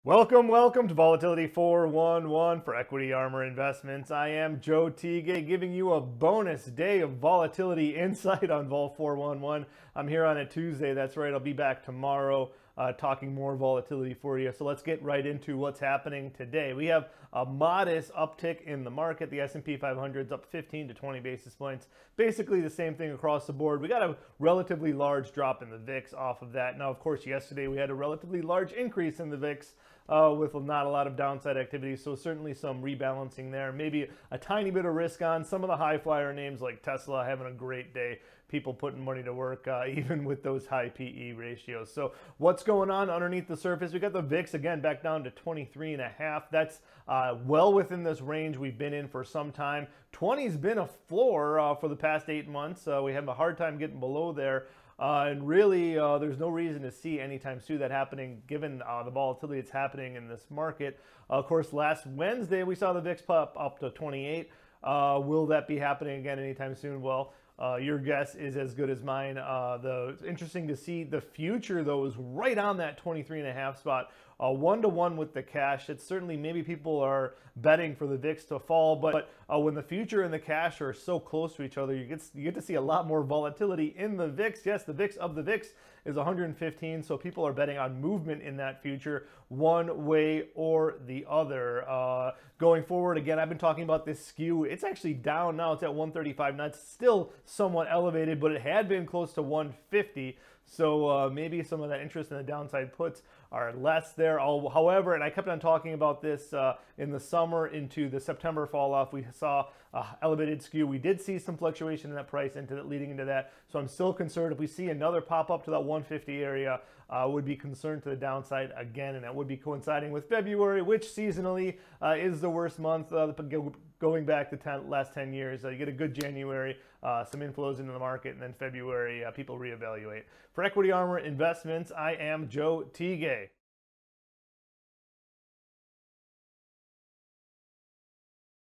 Welcome to Volatility 411 for Equity Armor Investments. I am Joe Tigay giving you a bonus day of volatility insight on Vol 411. I'm here on a Tuesday, that's right. I'll be back tomorrow talking more volatility for you. So let's get right into what's happening today. We have a modest uptick in the market. The S&P 500 is up 15 to 20 basis points. Basically the same thing across the board. We got a relatively large drop in the VIX off of that. Now, of course, yesterday we had a relatively large increase in the VIX with not a lot of downside activity, so certainly some rebalancing there. Maybe a tiny bit of risk on some of the high flyer names like Tesla having a great day. People putting money to work even with those high PE ratios. So what's going on underneath the surface? We got the VIX again back down to 23.5. That's well within this range we've been in for some time. 20's been a floor for the past 8 months. We have a hard time getting below there. And really, there's no reason to see anytime soon that happening given the volatility that's happening in this market. Of course, last Wednesday, we saw the VIX pop up to 28. Will that be happening again anytime soon? Well, your guess is as good as mine. It's interesting to see the future, though, is right on that 23.5 spot. 1-to-1 with the cash. It's certainly maybe people are betting for the VIX to fall, but when the future and the cash are so close to each other, you get to see a lot more volatility in the VIX. Yes, the VIX of the VIX is 115, so people are betting on movement in that future one way or the other. Going forward, again, I've been talking about this SKEW. It's actually down now. It's at 135. Now, it's still somewhat elevated, but it had been close to 150. So maybe some of that interest in the downside puts are less there. However, and I kept on talking about this in the summer into the September fall off, we saw elevated SKEW. We did see some fluctuation in that price leading into that. So I'm still concerned if we see another pop up to that 150 area, would be concerned to the downside again, and that would be coinciding with February, which seasonally is the worst month going back the last 10 years. You get a good January, some inflows into the market, and then February, people reevaluate. For Equity Armor Investments, I am Joe Tigay.